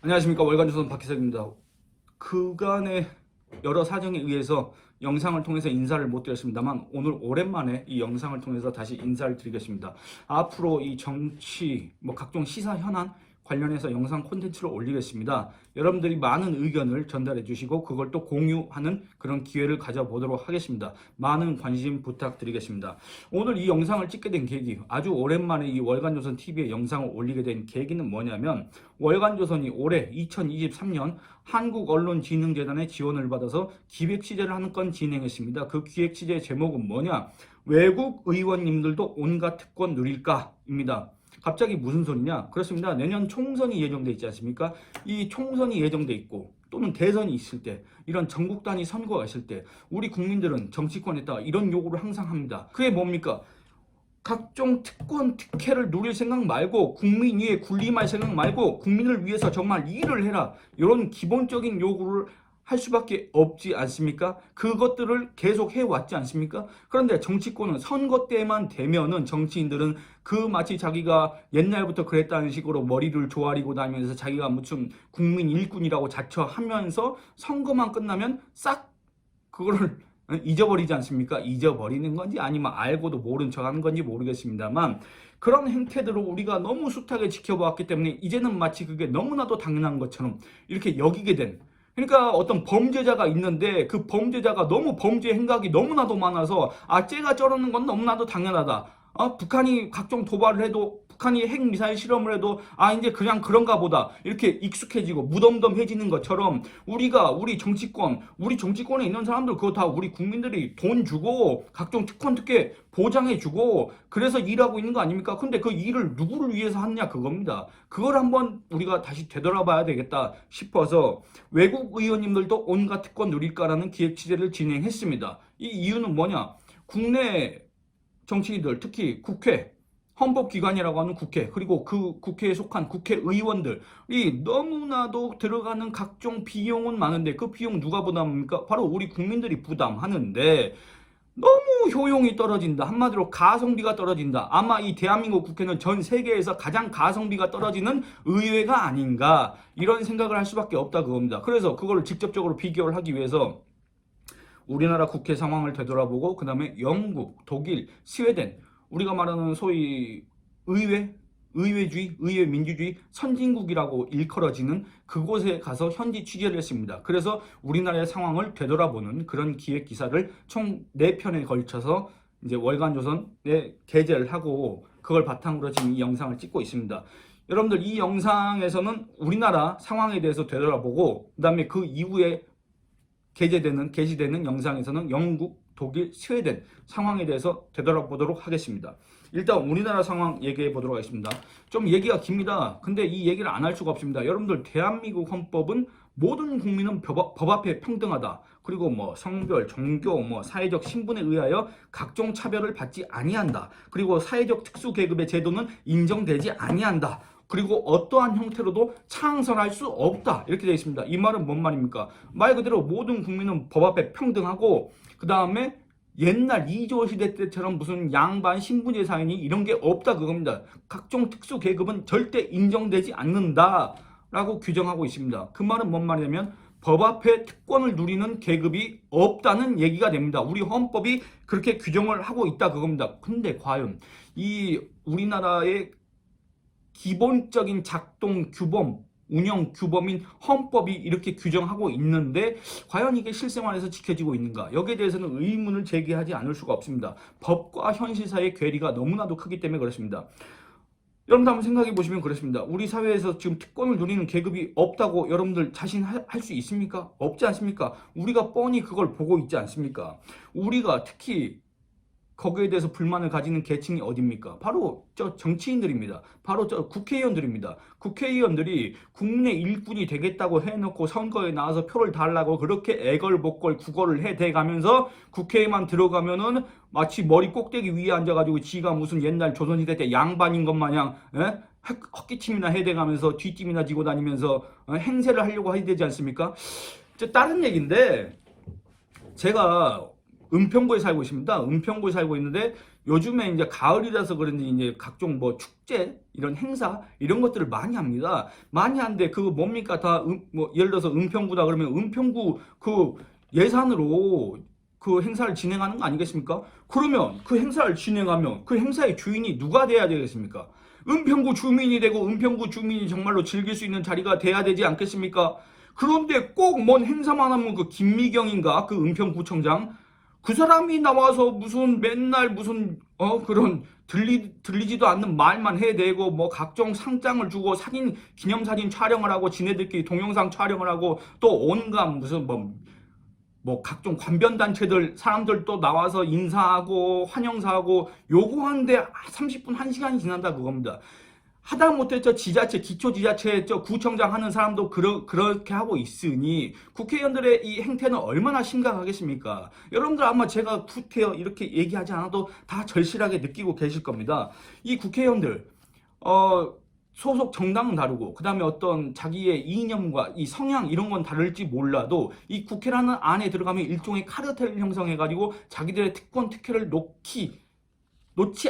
안녕하십니까. 월간조선 박희석입니다. 그간의 여러 사정에 의해서 영상을 통해서 인사를 못 드렸습니다만 오늘 오랜만에 이 영상을 통해서 다시 인사를 드리겠습니다. 앞으로 이 정치, 각종 시사 현안 관련해서 영상 콘텐츠를 올리겠습니다. 여러분들이 많은 의견을 전달해 주시고 그걸 또 공유하는 그런 기회를 가져보도록 하겠습니다. 많은 관심 부탁드리겠습니다. 오늘 이 영상을 찍게 된 계기, 아주 오랜만에 이 월간조선 TV에 영상을 올리게 된 계기는 뭐냐면, 월간조선이 올해 2023년 한국언론진흥재단의 지원을 받아서 기획 취재를 하는 건 진행했습니다. 그 기획 취재의 제목은 뭐냐? 외국 의원님들도 온갖 특권 누릴까입니다. 갑자기 무슨 소리냐? 그렇습니다. 내년 총선이 예정돼 있지 않습니까? 이 총선이 예정돼 있고 또는 대선이 있을 때, 이런 전국 단위 선거가 있을 때 우리 국민들은 정치권에다가 이런 요구를 항상 합니다. 그게 뭡니까? 각종 특권, 특혜를 누릴 생각 말고, 국민 위에 군림할 생각 말고 국민을 위해서 정말 일을 해라. 이런 기본적인 요구를 할 수밖에 없지 않습니까? 그것들을 계속 해왔지 않습니까? 그런데 정치권은 선거 때만 되면은 정치인들은 그 마치 자기가 옛날부터 그랬다는 식으로 머리를 조아리고 다니면서 자기가 무슨 국민 일꾼이라고 자처하면서 선거만 끝나면 싹 그거를 잊어버리지 않습니까? 잊어버리는 건지 아니면 알고도 모른 척 하는 건지 모르겠습니다만, 그런 행태들을 우리가 너무 숱하게 지켜보았기 때문에 이제는 마치 그게 너무나도 당연한 것처럼 이렇게 여기게 된, 그러니까 어떤 범죄자가 있는데 그 범죄자가 너무 범죄 행각이 너무나도 많아서 쟤가 저러는 건 너무나도 당연하다. 북한이 각종 도발을 해도, 북한이 핵미사일 실험을 해도 이제 그냥 그런가 보다, 이렇게 익숙해지고 무덤덤해지는 것처럼 우리 정치권에 있는 사람들, 그거 다 우리 국민들이 돈 주고 각종 특권 특혜 보장해 주고 그래서 일하고 있는 거 아닙니까? 근데 그 일을 누구를 위해서 하느냐, 그겁니다. 그걸 한번 우리가 다시 되돌아봐야 되겠다 싶어서 외국 의원님들도 온갖 특권 누릴까라는 기획 취재를 진행했습니다. 이 이유는 뭐냐? 국내 정치인들, 특히 국회, 헌법기관이라고 하는 국회, 그리고 그 국회에 속한 국회의원들이 너무나도 들어가는 각종 비용은 많은데, 그 비용 누가 부담합니까? 바로 우리 국민들이 부담하는데 너무 효용이 떨어진다. 한마디로 가성비가 떨어진다. 아마 이 대한민국 국회는 전 세계에서 가장 가성비가 떨어지는 의회가 아닌가, 이런 생각을 할 수밖에 없다, 그겁니다. 그래서 그걸 직접적으로 비교를 하기 위해서 우리나라 국회 상황을 되돌아보고, 그 다음에 영국, 독일, 스웨덴, 우리가 말하는 소위 의회주의, 의회 민주주의 선진국이라고 일컬어지는 그곳에 가서 현지 취재를 했습니다. 그래서 우리나라의 상황을 되돌아보는 그런 기획 기사를 총 4편에 걸쳐서 이제 월간조선에 게재를 하고, 그걸 바탕으로 지금 이 영상을 찍고 있습니다. 여러분들, 이 영상에서는 우리나라 상황에 대해서 되돌아보고, 그 다음에 그 이후에 게시되는 영상에서는 영국, 독일, 스웨덴 상황에 대해서 되돌아보도록 하겠습니다. 일단 우리나라 상황 얘기해 보도록 하겠습니다. 좀 얘기가 깁니다. 근데 이 얘기를 안 할 수가 없습니다. 여러분들, 대한민국 헌법은 모든 국민은 법 앞에 평등하다. 그리고 성별, 종교, 사회적 신분에 의하여 각종 차별을 받지 아니한다. 그리고 사회적 특수 계급의 제도는 인정되지 아니한다. 그리고 어떠한 형태로도 창설할 수 없다, 이렇게 되어 있습니다. 이 말은 뭔 말입니까? 말 그대로 모든 국민은 법 앞에 평등하고, 그 다음에 옛날 이조 시대 때처럼 무슨 양반 신분제 사인이 이런 게 없다, 그겁니다. 각종 특수 계급은 절대 인정되지 않는다 라고 규정하고 있습니다. 그 말은 뭔 말이냐면 법 앞에 특권을 누리는 계급이 없다는 얘기가 됩니다. 우리 헌법이 그렇게 규정을 하고 있다, 그겁니다. 근데 과연 이 우리나라의 기본적인 작동 규범, 운영 규범인 헌법이 이렇게 규정하고 있는데 과연 이게 실생활에서 지켜지고 있는가? 여기에 대해서는 의문을 제기하지 않을 수가 없습니다. 법과 현실 사이의 괴리가 너무나도 크기 때문에 그렇습니다. 여러분들 한번 생각해 보시면 그렇습니다. 우리 사회에서 지금 특권을 누리는 계급이 없다고 여러분들 자신할 수 있습니까? 없지 않습니까? 우리가 뻔히 그걸 보고 있지 않습니까? 우리가 특히 거기에 대해서 불만을 가지는 계층이 어딥니까? 바로 저 정치인들입니다. 바로 저 국회의원들입니다. 국회의원들이 국민의 일꾼이 되겠다고 해놓고 선거에 나와서 표를 달라고 그렇게 애걸복걸 구걸을 해대가면서 국회에만 들어가면은 마치 머리 꼭대기 위에 앉아가지고 지가 무슨 옛날 조선시대 때 양반인 것 마냥 헛기침이나 해대가면서 뒷짐이나 지고 다니면서 행세를 하려고 해야 되지 않습니까? 다른 얘기인데, 제가 은평구에 살고 있습니다. 은평구에 살고 있는데 요즘에 이제 가을이라서 그런지 이제 각종 뭐 축제 이런 행사 이런 것들을 많이 합니다. 많이 하는데 그 뭡니까 다 뭐 예를 들어서 은평구다 그러면 은평구 그 예산으로 그 행사를 진행하는 거 아니겠습니까? 그러면 그 행사를 진행하면 그 행사의 주인이 누가 돼야 되겠습니까? 은평구 주민이 되고 은평구 주민이 정말로 즐길 수 있는 자리가 돼야 되지 않겠습니까? 그런데 꼭 뭔 행사만 하면 그 김미경인가 그 은평구청장 그 사람이 나와서 무슨 맨날 무슨 그런 들리지도 않는 말만 해대고 뭐 각종 상장을 주고 사진 기념사진 촬영을 하고 지네들끼리 동영상 촬영을 하고 또 온갖 무슨 뭐 각종 관변단체들 사람들 또 나와서 인사하고 환영사하고 요구하는데 30분 1시간이 지난다 그겁니다. 하다못해 저 지자체 기초지자체 저 구청장 하는 사람도 그렇게 하고 있으니 국회의원들의 이 행태는 얼마나 심각하겠습니까? 여러분들 아마 제가 구태여 이렇게 얘기하지 않아도 다 절실하게 느끼고 계실 겁니다. 이 국회의원들 소속 정당은 다르고 그 다음에 어떤 자기의 이념과 이 성향 이런 건 다를지 몰라도 이 국회라는 안에 들어가면 일종의 카르텔 형성해가지고 자기들의 특권 특혜를 놓지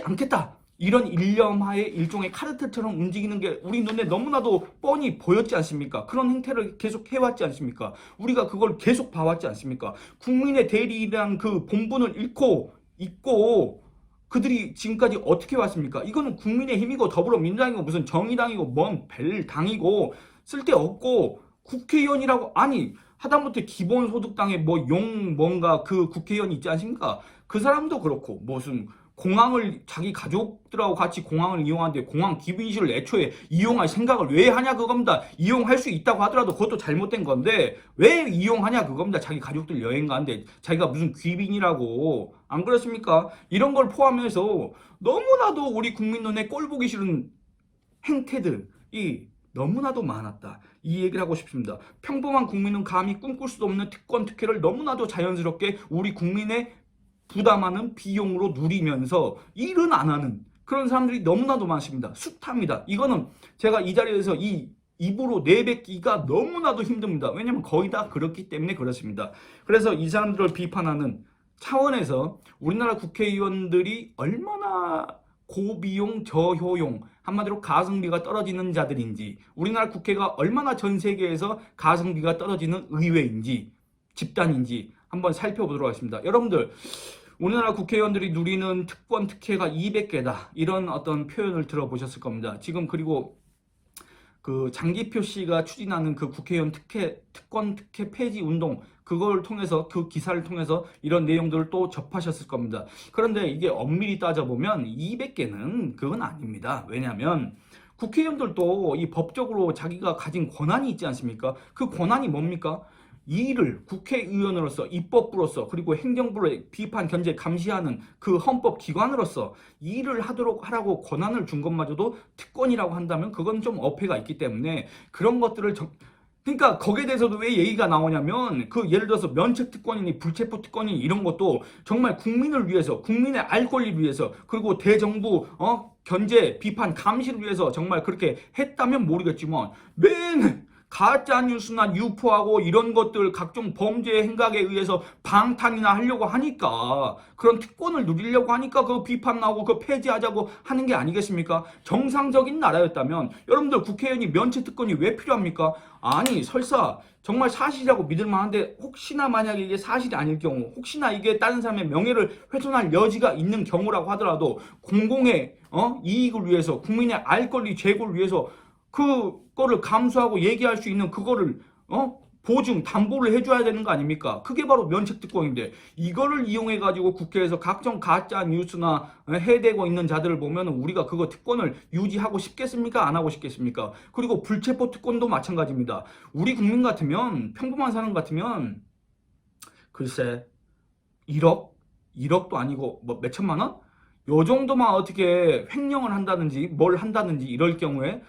않겠다. 이런 일념하에 일종의 카르텔처럼 움직이는 게 우리 눈에 너무나도 뻔히 보였지 않습니까? 그런 행태를 계속 해왔지 않습니까? 우리가 그걸 계속 봐왔지 않습니까? 국민의 대리라는 그 본분을 잊고 그들이 지금까지 어떻게 왔습니까? 이거는 국민의힘이고 더불어민주당이고 무슨 정의당이고 뭔 벨당이고 쓸데없고 국회의원이라고 아니 하다못해 기본소득당에 뭐 뭔가 그 국회의원이 있지 않습니까? 그 사람도 그렇고 무슨 공항을 자기 가족들하고 같이 공항을 이용하는데 공항 기빈실을 애초에 이용할 생각을 왜 하냐 그겁니다. 이용할 수 있다고 하더라도 그것도 잘못된 건데 왜 이용하냐 그겁니다. 자기 가족들 여행 가는데 자기가 무슨 귀빈이라고 안 그렇습니까? 이런 걸 포함해서 너무나도 우리 국민 눈에 꼴 보기 싫은 행태들이 너무나도 많았다. 이 얘기를 하고 싶습니다. 평범한 국민은 감히 꿈꿀 수도 없는 특권 특혜를 너무나도 자연스럽게 우리 국민의 부담하는 비용으로 누리면서 일은 안 하는 그런 사람들이 너무나도 많습니다. 숱합니다. 이거는 제가 이 자리에서 입으로 내뱉기가 너무나도 힘듭니다. 왜냐하면 거의 다 그렇기 때문에 그렇습니다. 그래서 이 사람들을 비판하는 차원에서 우리나라 국회의원들이 얼마나 고비용 저효용 한마디로 가성비가 떨어지는 자들인지 우리나라 국회가 얼마나 전 세계에서 가성비가 떨어지는 의회인지 집단인지 한번 살펴보도록 하겠습니다. 여러분들 우리나라 국회의원들이 누리는 특권 특혜가 200개다 이런 어떤 표현을 들어보셨을 겁니다. 지금 그리고 그 장기표 씨가 추진하는 그 국회의원 특권 특혜 폐지 운동 그걸 통해서 그 기사를 통해서 이런 내용들을 또 접하셨을 겁니다. 그런데 이게 엄밀히 따져보면 200개는 그건 아닙니다. 왜냐하면 국회의원들도 이 법적으로 자기가 가진 권한이 있지 않습니까? 그 권한이 뭡니까? 이 일을 국회의원으로서 입법부로서 그리고 행정부를 비판 견제 감시하는 그 헌법기관으로서 이 일을 하라고 권한을 준 것마저도 특권이라고 한다면 그건 좀 어폐가 있기 때문에 그런 것들을 그러니까 거기에 대해서도 왜 얘기가 나오냐면 그 예를 들어서 면책특권이니 불체포 특권이니 이런 것도 정말 국민을 위해서 국민의 알 권리를 위해서 그리고 대정부 견제 비판 감시를 위해서 정말 그렇게 했다면 모르겠지만 맨 가짜뉴스나 유포하고 이런 것들 각종 범죄 행각에 의해서 방탄이나 하려고 하니까 그런 특권을 누리려고 하니까 그 비판 나오고 그 폐지하자고 하는 게 아니겠습니까? 정상적인 나라였다면 여러분들 국회의원이 면책특권이 왜 필요합니까? 아니 설사 정말 사실이라고 믿을 만한데 혹시나 만약에 이게 사실이 아닐 경우 혹시나 이게 다른 사람의 명예를 훼손할 여지가 있는 경우라고 하더라도 공공의 이익을 위해서 국민의 알 권리 제고를 위해서 그거를 감수하고 얘기할 수 있는 그거를 보증 담보를 해줘야 되는 거 아닙니까? 그게 바로 면책특권인데 이거를 이용해 가지고 국회에서 각종 가짜 뉴스나 해대고 있는 자들을 보면 우리가 그거 특권을 유지하고 싶겠습니까? 안 하고 싶겠습니까? 그리고 불체포 특권도 마찬가지입니다. 우리 국민 같으면 평범한 사람 같으면 글쎄 1억도 아니고 뭐 몇천만 원? 요 정도만 어떻게 횡령을 한다든지 뭘 한다든지 이럴 경우에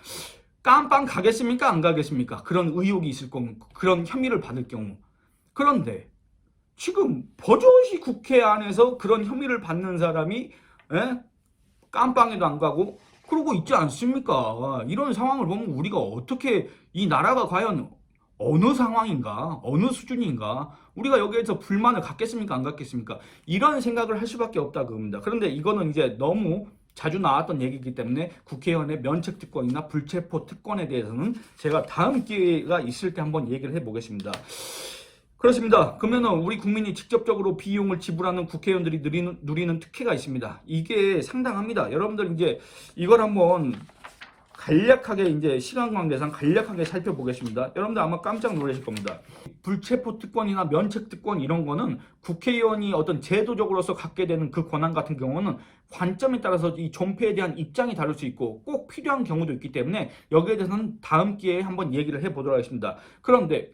깜빵 가겠습니까? 안 가겠습니까? 그런 의혹이 있을 경우, 그런 혐의를 받을 경우. 그런데 지금 버젓이 국회 안에서 그런 혐의를 받는 사람이 깜빵에도 안 가고 그러고 있지 않습니까? 이런 상황을 보면 우리가 어떻게 이 나라가 과연 어느 상황인가? 어느 수준인가? 우리가 여기에서 불만을 갖겠습니까? 안 갖겠습니까? 이런 생각을 할 수밖에 없다 그겁니다. 그런데 이거는 이제 너무 자주 나왔던 얘기이기 때문에 국회의원의 면책특권이나 불체포 특권에 대해서는 제가 다음 기회가 있을 때 한번 얘기를 해보겠습니다. 그렇습니다. 그러면은 우리 국민이 직접적으로 비용을 지불하는 국회의원들이 누리는 특혜가 있습니다. 이게 상당합니다. 여러분들 이제 이걸 한번 간략하게 이제 시간 관계상 간략하게 살펴보겠습니다. 여러분들 아마 깜짝 놀라실 겁니다. 불체포 특권이나 면책 특권 이런 거는 국회의원이 어떤 제도적으로서 갖게 되는 그 권한 같은 경우는 관점에 따라서 이 존폐에 대한 입장이 다를 수 있고 꼭 필요한 경우도 있기 때문에 여기에 대해서는 다음 기회에 한번 얘기를 해보도록 하겠습니다. 그런데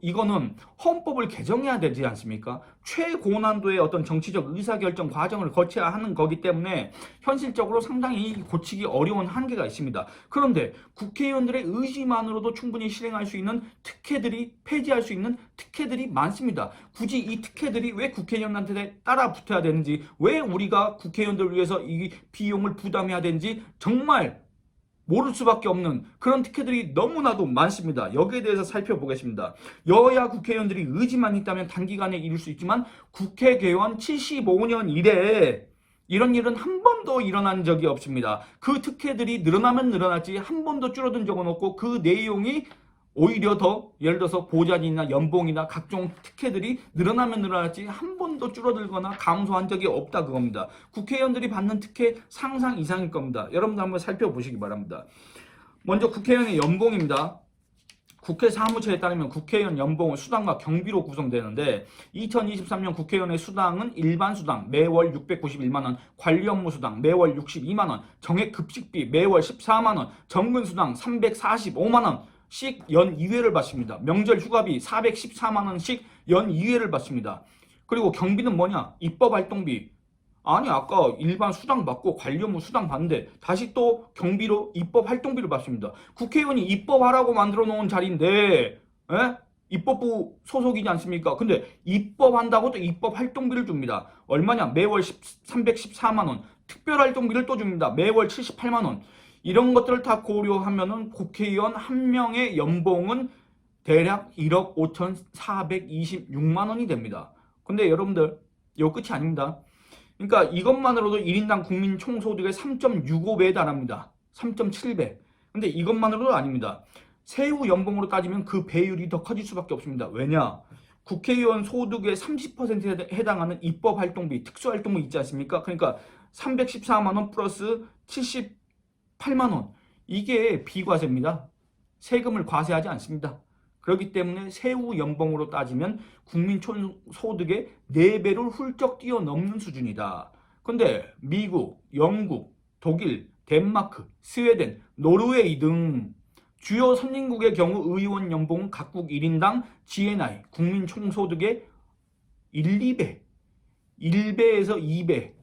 이거는 헌법을 개정해야 되지 않습니까? 최고난도의 어떤 정치적 의사결정 과정을 거쳐야 하는 거기 때문에 현실적으로 상당히 고치기 어려운 한계가 있습니다. 그런데 국회의원들의 의지만으로도 충분히 실행할 수 있는 특혜들이 폐지할 수 있는 특혜들이 많습니다. 굳이 이 특혜들이 왜 국회의원한테 따라 붙어야 되는지, 왜 우리가 국회의원들을 위해서 이 비용을 부담해야 되는지 정말 모를 수밖에 없는 그런 특혜들이 너무나도 많습니다. 여기에 대해서 살펴보겠습니다. 여야 국회의원들이 의지만 있다면 단기간에 이룰 수 있지만 국회 개원 75년 이래 이런 일은 한 번도 일어난 적이 없습니다. 그 특혜들이 늘어나면 늘어났지 한 번도 줄어든 적은 없고 그 내용이 오히려 더 예를 들어서 보좌진이나 연봉이나 각종 특혜들이 늘어나면 늘어났지 한 번도 줄어들거나 감소한 적이 없다 그겁니다. 국회의원들이 받는 특혜 상상 이상일 겁니다. 여러분들 한번 살펴보시기 바랍니다. 먼저 국회의원의 연봉입니다. 국회 사무처에 따르면 국회의원 연봉은 수당과 경비로 구성되는데 2023년 국회의원의 수당은 일반 수당 매월 691만원, 관리 업무 수당 매월 62만원, 정액 급식비 매월 14만원, 정근 수당 345만원 씩 연 2회를 받습니다. 명절 휴가비 414만원씩 연 2회를 받습니다. 그리고 경비는 뭐냐? 입법활동비. 아니 아까 일반 수당 받고 관리 업무 수당 받는데 다시 또 경비로 입법활동비를 받습니다. 국회의원이 입법하라고 만들어 놓은 자리인데 입법부 소속이지 않습니까? 근데 입법한다고 또 입법활동비를 줍니다. 얼마냐? 매월 314만원. 특별활동비를 또 줍니다. 매월 78만원. 이런 것들을 다 고려하면은 국회의원 한 명의 연봉은 대략 1억 5,426만 원이 됩니다. 근데 여러분들 이거 끝이 아닙니다. 그러니까 이것만으로도 1인당 국민 총소득의 3.65배에 달합니다. 3.7배. 근데 이것만으로도 아닙니다. 세후 연봉으로 따지면 그 배율이 더 커질 수밖에 없습니다. 왜냐? 국회의원 소득의 30%에 해당하는 입법활동비, 특수활동비 있지 않습니까? 그러니까 314만 원 플러스 78만 원. 이게 비과세입니다. 세금을 과세하지 않습니다. 그렇기 때문에 세후 연봉으로 따지면 국민 소득의 4배를 훌쩍 뛰어넘는 수준이다. 근데 미국, 영국, 독일, 덴마크, 스웨덴, 노르웨이 등 주요 선진국의 경우 의원 연봉은 각국 1인당 GNI, 국민 총소득의 1, 2배, 1배에서 2배,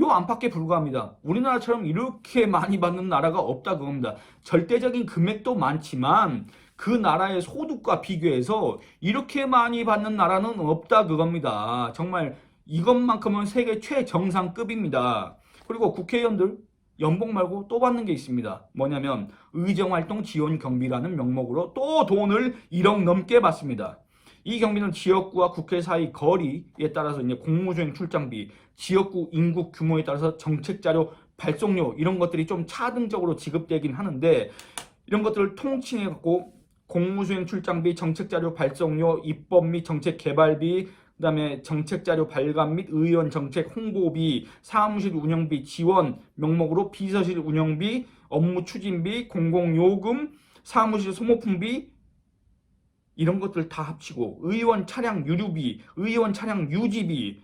요 안팎에 불과합니다. 우리나라처럼 이렇게 많이 받는 나라가 없다 그겁니다. 절대적인 금액도 많지만 그 나라의 소득과 비교해서 이렇게 많이 받는 나라는 없다 그겁니다. 정말 이것만큼은 세계 최정상급입니다. 그리고 국회의원들 연봉 말고 또 받는 게 있습니다. 뭐냐면 의정활동 지원 경비라는 명목으로 또 돈을 1억 넘게 받습니다. 이 경비는 지역구와 국회 사이 거리에 따라서 이제 공무수행 출장비, 지역구 인구 규모에 따라서 정책자료 발송료 이런 것들이 좀 차등적으로 지급되긴 하는데 이런 것들을 통칭해 갖고 공무수행 출장비, 정책자료 발송료, 입법 및 정책 개발비, 그다음에 정책자료 발간 및 의원 정책 홍보비, 사무실 운영비 지원 명목으로 비서실 운영비, 업무 추진비, 공공요금, 사무실 소모품비 이런 것들 다 합치고 의원 차량 유류비, 의원 차량 유지비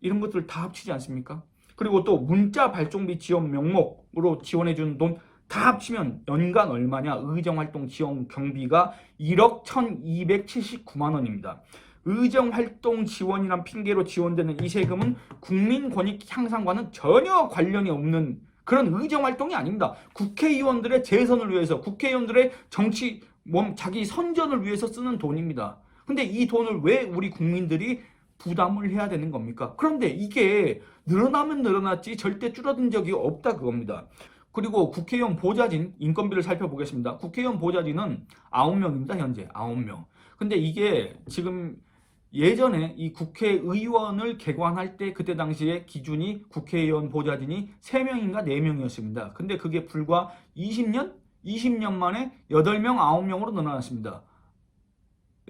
이런 것들 다 합치지 않습니까? 그리고 또 문자 발송비 지원 명목으로 지원해주는 돈 다 합치면 연간 얼마냐? 의정활동 지원 경비가 1억 1279만 원입니다. 의정활동 지원이란 핑계로 지원되는 이 세금은 국민 권익 향상과는 전혀 관련이 없는 그런 의정활동이 아닙니다. 국회의원들의 재선을 위해서 국회의원들의 정치 자기 선전을 위해서 쓰는 돈입니다. 근데 이 돈을 왜 우리 국민들이 부담을 해야 되는 겁니까? 그런데 이게 늘어나면 늘어났지 절대 줄어든 적이 없다 그겁니다. 그리고 국회의원 보좌진 인건비를 살펴보겠습니다. 국회의원 보좌진은 9명입니다. 현재 9명. 근데 이게 지금 예전에 이 국회의원을 개관할 때 그때 당시에 기준이 국회의원 보좌진이 3명인가 4명이었습니다. 근데 그게 불과 20년 만에 8명, 9명으로 늘어났습니다.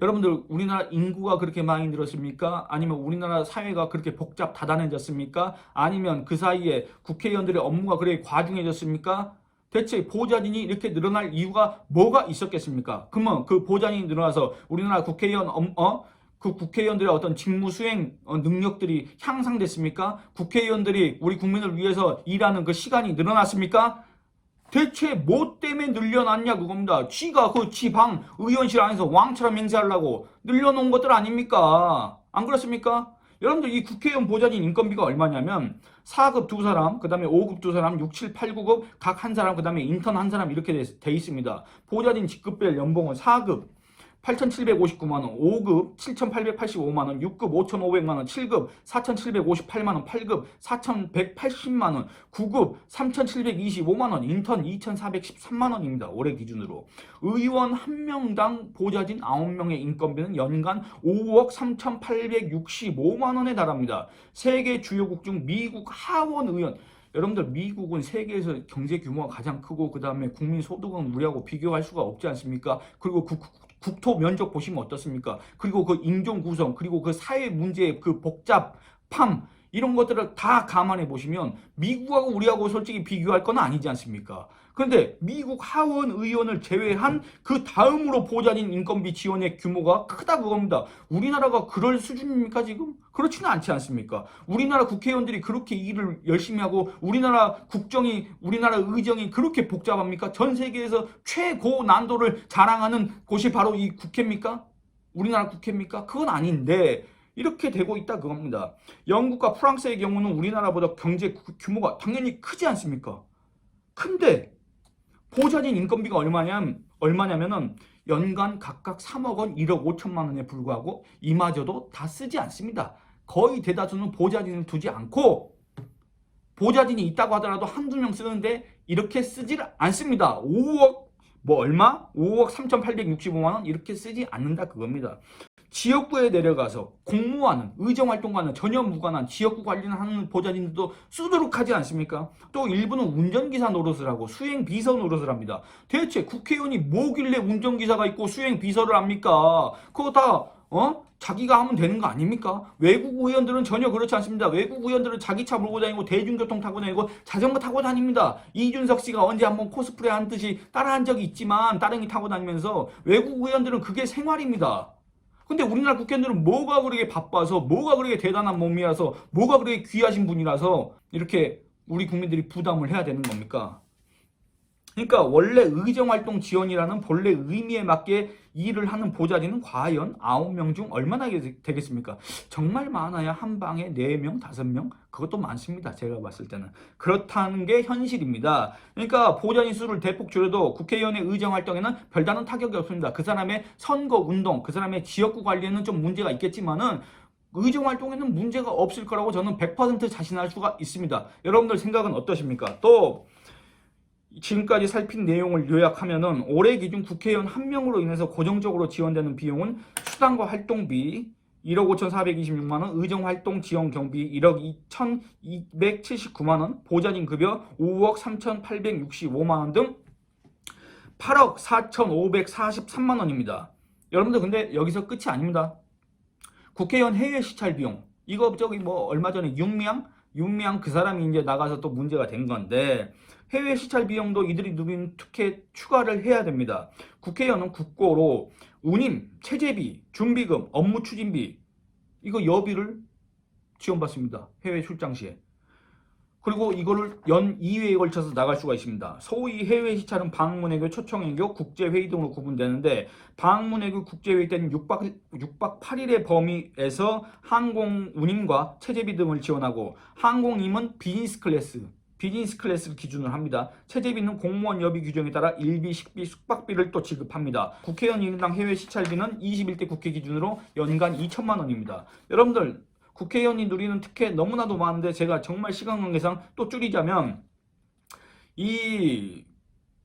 여러분들 우리나라 인구가 그렇게 많이 늘었습니까? 아니면 우리나라 사회가 그렇게 복잡 다단해졌습니까? 아니면 그 사이에 국회의원들의 업무가 그렇게 과중해졌습니까? 대체 보좌진이 이렇게 늘어날 이유가 뭐가 있었겠습니까? 그러면 그 보좌진이 늘어나서 우리나라 국회의원 그 국회의원들의 어떤 직무 수행 능력들이 향상됐습니까? 국회의원들이 우리 국민을 위해서 일하는 그 시간이 늘어났습니까? 대체 뭐 때문에 늘려놨냐 그겁니다. 쥐가 그 지방 의원실 안에서 왕처럼 행세하려고 늘려놓은 것들 아닙니까? 안 그렇습니까? 여러분들 이 국회의원 보좌진 인건비가 얼마냐면 4급 2사람, 그 다음에 5급 2사람, 6, 7, 8, 9급 각 한 사람, 그 다음에 인턴 한 사람 이렇게 돼 있습니다. 보좌진 직급별 연봉은 4급 8,759만원, 5급 7,885만원, 6급 5,500만원, 7급 4,758만원, 8급 4,180만원, 9급 3,725만원, 인턴 2,413만원입니다. 올해 기준으로. 의원 1명당 보좌진 9명의 인건비는 연간 5억 3,865만원에 달합니다. 세계 주요국 중 미국 하원 의원, 여러분들 미국은 세계에서 경제 규모가 가장 크고 그 다음에 국민 소득은 우리하고 비교할 수가 없지 않습니까? 그리고 국토 면적 보시면 어떻습니까? 그리고 그 인종 구성, 그리고 그 사회 문제의 그 복잡함 이런 것들을 다 감안해 보시면 미국하고 우리하고 솔직히 비교할 건 아니지 않습니까? 그런데 미국 하원 의원을 제외한 그 다음으로 보좌진 인건비 지원의 규모가 크다 그겁니다. 우리나라가 그럴 수준입니까 지금? 그렇지는 않지 않습니까? 우리나라 국회의원들이 그렇게 일을 열심히 하고 우리나라 국정이 우리나라 의정이 그렇게 복잡합니까? 전 세계에서 최고 난도를 자랑하는 곳이 바로 이 국회입니까? 우리나라 국회입니까? 그건 아닌데 이렇게 되고 있다 그겁니다. 영국과 프랑스의 경우는 우리나라보다 경제 규모가 당연히 크지 않습니까? 근데 보좌진 인건비가 얼마냐면은 연간 각각 3억 원, 1억 5천만 원에 불과하고 이마저도 다 쓰지 않습니다. 거의 대다수는 보좌진을 두지 않고 보좌진이 있다고 하더라도 한두 명 쓰는데 이렇게 쓰질 않습니다. 5억 3,865만 원 이렇게 쓰지 않는다 그겁니다. 지역구에 내려가서 공무하는 의정활동과는 전혀 무관한 지역구 관리를 하는 보좌진들도 쓰도록 하지 않습니까? 또 일부는 운전기사 노릇을 하고 수행비서 노릇을 합니다. 대체 국회의원이 뭐길래 운전기사가 있고 수행비서를 합니까? 그거 다 자기가 하면 되는 거 아닙니까? 외국 의원들은 전혀 그렇지 않습니다. 외국 의원들은 자기 차 몰고 다니고 대중교통 타고 다니고 자전거 타고 다닙니다. 이준석 씨가 언제 한번 코스프레 한 듯이 따라한 적이 있지만 따릉이 타고 다니면서 외국 의원들은 그게 생활입니다. 근데 우리나라 국회의원들은 뭐가 그렇게 바빠서 뭐가 그렇게 대단한 몸이라서 뭐가 그렇게 귀하신 분이라서 이렇게 우리 국민들이 부담을 해야 되는 겁니까? 그러니까 원래 의정활동 지원이라는 본래 의미에 맞게 일을 하는 보좌진은 과연 9명 중 얼마나 되겠습니까? 정말 많아야 한 방에 4명, 5명? 그것도 많습니다. 제가 봤을 때는. 그렇다는 게 현실입니다. 그러니까 보좌진 수를 대폭 줄여도 국회의원의 의정활동에는 별다른 타격이 없습니다. 그 사람의 선거운동, 그 사람의 지역구 관리에는 좀 문제가 있겠지만은 의정활동에는 문제가 없을 거라고 저는 100% 자신할 수가 있습니다. 여러분들 생각은 어떠십니까? 또 지금까지 살핀 내용을 요약하면은 올해 기준 국회의원 1명으로 인해서 고정적으로 지원되는 비용은 수당과 활동비 1억 5,426만원, 의정활동 지원 경비 1억 2,279만원, 보좌진 급여 5억 3,865만원 등 8억 4,543만원입니다. 여러분들 근데 여기서 끝이 아닙니다. 국회의원 해외 시찰 비용 이거 얼마 전에 윤미향 그 사람이 이제 나가서 또 문제가 된 건데 해외 시찰 비용도 이들이 누린 특혜 추가를 해야 됩니다. 국회의원은 국고로 운임, 체재비, 준비금, 업무 추진비 이거 여비를 지원받습니다. 해외 출장 시에. 그리고 이거를 연 2회에 걸쳐서 나갈 수가 있습니다. 소위 해외 시찰은 방문외교, 초청외교, 국제회의 등으로 구분되는데 방문외교, 국제회의 때는 6박 8일의 범위에서 항공 운임과 체재비 등을 지원하고 항공임은 비즈니스 클래스를 기준으로 합니다. 체재비는 공무원 여비 규정에 따라 일비, 식비, 숙박비를 또 지급합니다. 국회의원 1인당 해외 시찰비는 21대 국회 기준으로 연간 2천만 원입니다. 여러분들 국회의원이 누리는 특혜 너무나도 많은데 제가 정말 시간 관계상 또 줄이자면 이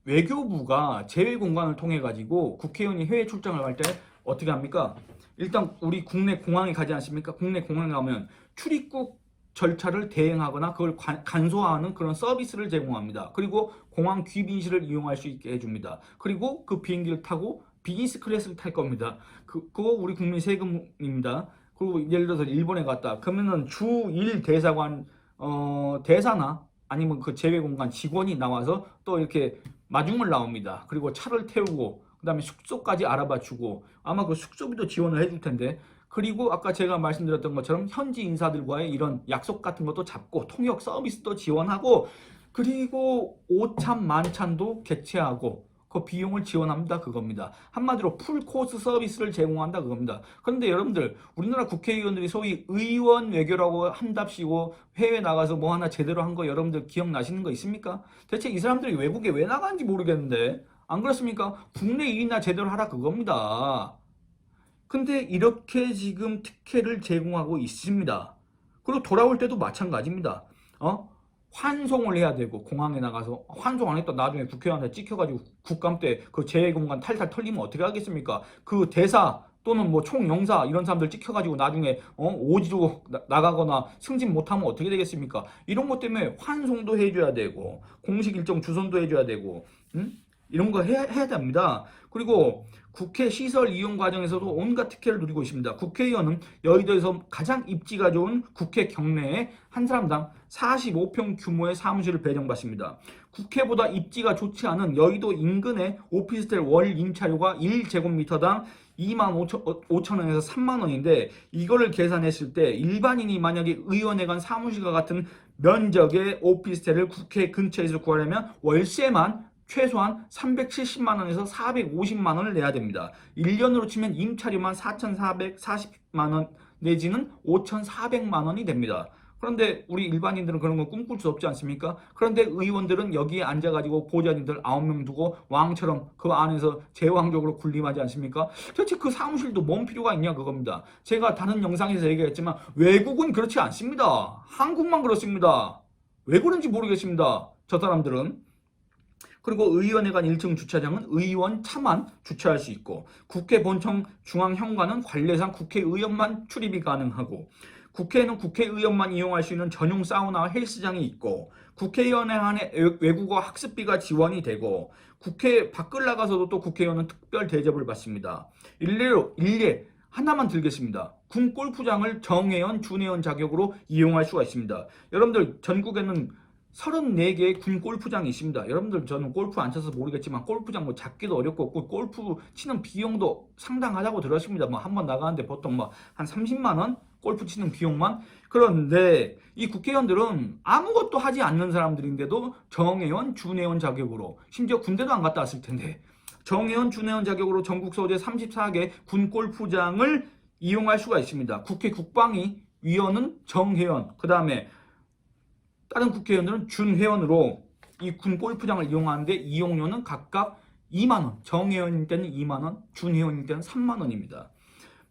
외교부가 제외 공간을 통해 가지고 국회의원이 해외 출장을 갈 때 어떻게 합니까? 일단 우리 국내 공항에 가지 않습니까? 국내 공항에 가면 출입국 절차를 대행하거나 그걸 간소화하는 그런 서비스를 제공합니다. 그리고 공항 귀빈실을 이용할 수 있게 해줍니다. 그리고 그 비행기를 타고 비즈니스 클래스를 탈 겁니다. 그거 우리 국민 세금입니다. 그리고 예를 들어서 일본에 갔다. 그러면은 주1 대사관 대사나 아니면 그 제외 공간 직원이 나와서 또 이렇게 마중을 나옵니다. 그리고 차를 태우고 그다음에 숙소까지 알아봐 주고 아마 그 숙소비도 지원을 해줄 텐데 그리고 아까 제가 말씀드렸던 것처럼 현지 인사들과의 이런 약속 같은 것도 잡고 통역 서비스도 지원하고 그리고 오찬 만찬도 개최하고 그 비용을 지원합니다. 그겁니다. 한마디로 풀코스 서비스를 제공한다. 그겁니다. 그런데 여러분들 우리나라 국회의원들이 소위 의원 외교라고 한답시고 해외 나가서 뭐 하나 제대로 한 거 여러분들 기억나시는 거 있습니까? 대체 이 사람들이 외국에 왜 나가는지 모르겠는데 안 그렇습니까? 국내 일이나 제대로 하라 그겁니다. 근데 이렇게 지금 특혜를 제공하고 있습니다. 그리고 돌아올 때도 마찬가지입니다. 환송을 해야 되고 공항에 나가서 환송 안 했다 나중에 국회의원한테 찍혀가지고 국감 때 그 재외공간 탈탈 털리면 어떻게 하겠습니까? 그 대사 또는 뭐 총영사 이런 사람들 찍혀가지고 나중에 오지로 나가거나 승진 못하면 어떻게 되겠습니까? 이런 것 때문에 환송도 해줘야 되고 공식 일정 주선도 해줘야 되고 이런 거 해야 됩니다. 그리고 국회 시설 이용 과정에서도 온갖 특혜를 누리고 있습니다. 국회의원은 여의도에서 가장 입지가 좋은 국회 경내에 한 사람당 45평 규모의 사무실을 배정받습니다. 국회보다 입지가 좋지 않은 여의도 인근의 오피스텔 월 임차료가 1제곱미터당 2만 5천 원에서 3만 원인데 이거를 계산했을 때 일반인이 만약에 의원회관 사무실과 같은 면적의 오피스텔을 국회 근처에서 구하려면 월세만 최소한 370만 원에서 450만 원을 내야 됩니다. 1년으로 치면 임차료만 4,440만 원 내지는 5,400만 원이 됩니다. 그런데 우리 일반인들은 그런 거 꿈꿀 수 없지 않습니까? 그런데 의원들은 여기에 앉아가지고 보좌진들 9명 두고 왕처럼 그 안에서 제왕적으로 군림하지 않습니까? 대체 그 사무실도 뭔 필요가 있냐 그겁니다. 제가 다른 영상에서 얘기했지만 외국은 그렇지 않습니다. 한국만 그렇습니다. 왜 그런지 모르겠습니다. 저 사람들은. 그리고 의원회관 1층 주차장은 의원 차만 주차할 수 있고 국회 본청 중앙 현관은 관례상 국회의원만 출입이 가능하고 국회에는 국회의원만 이용할 수 있는 전용 사우나와 헬스장이 있고 국회의원회관에 외국어 학습비가 지원이 되고 국회 밖을 나가서도 또 국회의원은 특별 대접을 받습니다. 일례 하나만 들겠습니다. 군 골프장을 정회원, 준회원 자격으로 이용할 수가 있습니다. 여러분들 전국에는 34개의 군 골프장이 있습니다. 여러분들 저는 골프 안 쳐서 모르겠지만 골프장 뭐 잡기도 어렵고 골프 치는 비용도 상당하다고 들었습니다. 뭐 한 번 나가는데 보통 뭐 한 30만 원 골프 치는 비용만. 그런데 이 국회의원들은 아무것도 하지 않는 사람들인데도 정회원, 준회원 자격으로 심지어 군대도 안 갔다 왔을 텐데 정회원, 준회원 자격으로 전국 소재 34개 군 골프장을 이용할 수가 있습니다. 국회 국방위 위원은 정회원, 그 다음에 다른 국회의원들은 준회원으로 이 군 골프장을 이용하는데 이용료는 각각 2만원, 정회원일 때는 2만원, 준회원일 때는 3만원입니다.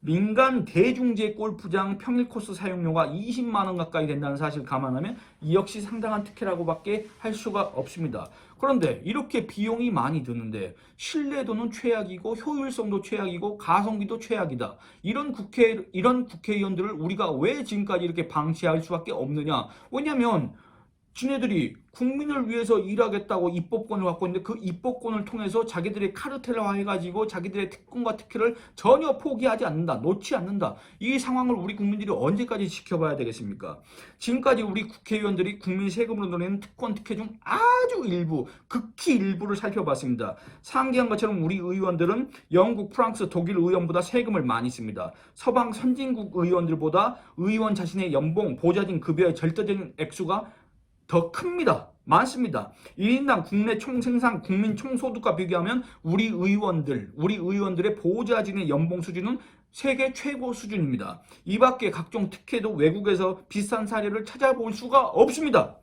민간 대중제 골프장 평일 코스 사용료가 20만원 가까이 된다는 사실을 감안하면 이 역시 상당한 특혜라고밖에 할 수가 없습니다. 그런데 이렇게 비용이 많이 드는데 신뢰도는 최악이고 효율성도 최악이고 가성비도 최악이다. 이런 국회의원들을 우리가 왜 지금까지 이렇게 방치할 수밖에 없느냐? 왜냐하면 지네들이 국민을 위해서 일하겠다고 입법권을 갖고 있는데 그 입법권을 통해서 자기들의 카르텔화 해가지고 자기들의 특권과 특혜를 전혀 포기하지 않는다. 놓지 않는다. 이 상황을 우리 국민들이 언제까지 지켜봐야 되겠습니까? 지금까지 우리 국회의원들이 국민 세금으로 노리는 특권, 특혜 중 아주 일부, 극히 일부를 살펴봤습니다. 상기한 것처럼 우리 의원들은 영국, 프랑스, 독일 의원보다 세금을 많이 씁니다. 서방 선진국 의원들보다 의원 자신의 연봉, 보좌진 급여의 절대적인 액수가 더 큽니다. 많습니다. 1인당 국내 총생산 국민 총소득과 비교하면 우리 의원들의 보좌진의 연봉 수준은 세계 최고 수준입니다. 이 밖에 각종 특혜도 외국에서 비슷한 사례를 찾아볼 수가 없습니다.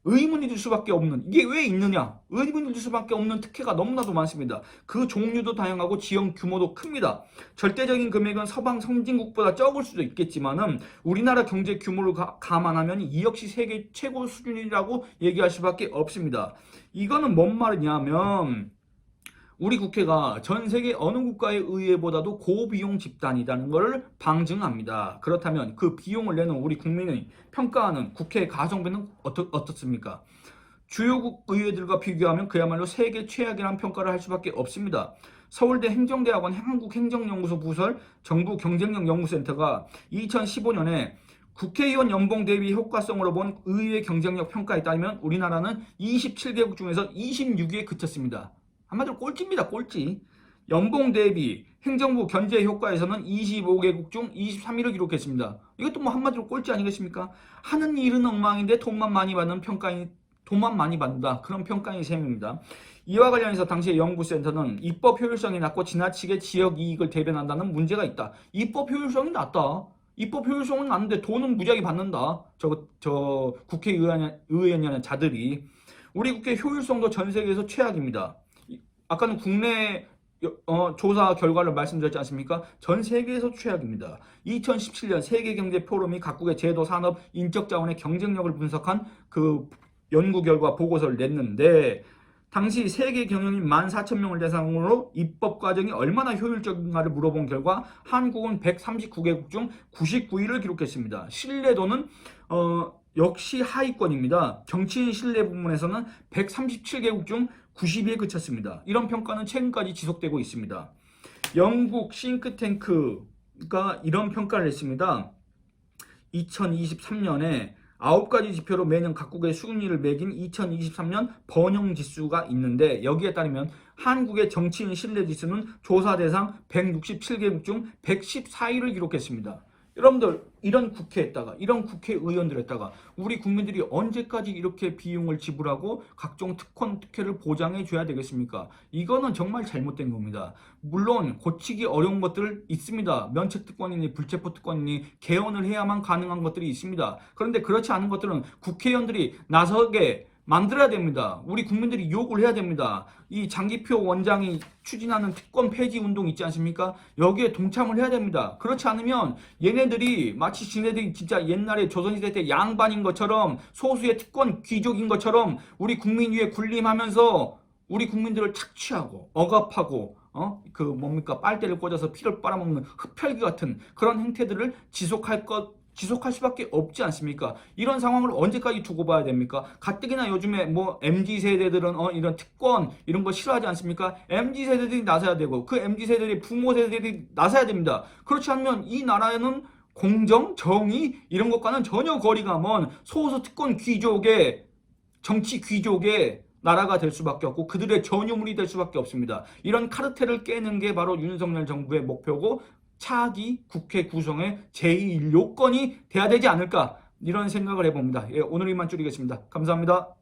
의문이 들 수밖에 없는, 이게 왜 있느냐? 의문이 들 수밖에 없는 특혜가 너무나도 많습니다. 그 종류도 다양하고 지형 규모도 큽니다. 절대적인 금액은 서방 선진국보다 적을 수도 있겠지만은 우리나라 경제 규모를 감안하면 이 역시 세계 최고 수준이라고 얘기할 수밖에 없습니다. 이거는 뭔 말이냐면 우리 국회가 전 세계 어느 국가의 의회보다도 고비용 집단이라는 것을 방증합니다. 그렇다면 그 비용을 내는 우리 국민의 평가하는 국회의 가성비는 어떻습니까? 주요국 의회들과 비교하면 그야말로 세계 최악이라는 평가를 할 수밖에 없습니다. 서울대 행정대학원 한국행정연구소 부설 정부경쟁력연구센터가 2015년에 국회의원 연봉 대비 효과성으로 본 의회 경쟁력 평가에 따르면 우리나라는 27개국 중에서 26위에 그쳤습니다. 한마디로 꼴찌입니다. 꼴찌. 연봉 대비 행정부 견제 효과에서는 25개국 중 23위를 기록했습니다. 이것도 뭐 한마디로 꼴찌 아니겠습니까? 하는 일은 엉망인데 돈만 많이 받는다. 그런 평가인 셈입니다. 이와 관련해서 당시의 연구센터는 입법 효율성이 낮고 지나치게 지역 이익을 대변한다는 문제가 있다. 입법 효율성이 낮다. 입법 효율성은 낮는데 돈은 무지하게 받는다. 저 국회의원이라는 자들이. 우리 국회 효율성도 전 세계에서 최악입니다. 아까는 국내 조사 결과를 말씀드렸지 않습니까? 전 세계에서 최악입니다. 2017년 세계경제포럼이 각국의 제도, 산업, 인적 자원의 경쟁력을 분석한 그 연구 결과 보고서를 냈는데 당시 세계 경영인 14,000명을 대상으로 입법 과정이 얼마나 효율적인가를 물어본 결과 한국은 139개국 중 99위를 기록했습니다. 신뢰도는 역시 하위권입니다. 정치인 신뢰 부문에서는 137개국 중 90위에 그쳤습니다. 이런 평가는 최근까지 지속되고 있습니다. 영국 싱크탱크가 이런 평가를 했습니다. 2023년에 9가지 지표로 매년 각국의 순위를 매긴 2023년 번영지수가 있는데 여기에 따르면 한국의 정치인 신뢰지수는 조사 대상 167개국 중 114위를 기록했습니다. 여러분들 이런 국회에다가 이런 국회의원들에다가 우리 국민들이 언제까지 이렇게 비용을 지불하고 각종 특혜를 보장해 줘야 되겠습니까? 이거는 정말 잘못된 겁니다. 물론 고치기 어려운 것들 있습니다. 면책특권이니 불체포특권이니 개헌을 해야만 가능한 것들이 있습니다. 그런데 그렇지 않은 것들은 국회의원들이 나서게 만들어야 됩니다. 우리 국민들이 욕을 해야 됩니다. 이 장기표 원장이 추진하는 특권 폐지 운동 있지 않습니까? 여기에 동참을 해야 됩니다. 그렇지 않으면 얘네들이 마치 지네들이 진짜 옛날에 조선시대 때 양반인 것처럼 소수의 특권 귀족인 것처럼 우리 국민 위에 군림하면서 우리 국민들을 착취하고 억압하고 빨대를 꽂아서 피를 빨아먹는 흡혈귀 같은 그런 행태들을 지속할 수밖에 없지 않습니까? 이런 상황을 언제까지 두고 봐야 됩니까? 가뜩이나 요즘에 MZ세대들은 이런 특권 이런 거 싫어하지 않습니까? MZ세대들이 나서야 되고 그 MZ세대들의 부모 세대들이 나서야 됩니다. 그렇지 않으면 이 나라에는 공정, 정의 이런 것과는 전혀 거리가 먼 소수 특권 귀족의 정치 귀족의 나라가 될 수밖에 없고 그들의 전유물이 될 수밖에 없습니다. 이런 카르텔을 깨는 게 바로 윤석열 정부의 목표고 차기 국회 구성의 제1 요건이 돼야 되지 않을까 이런 생각을 해봅니다. 오늘 이만 줄이겠습니다. 감사합니다.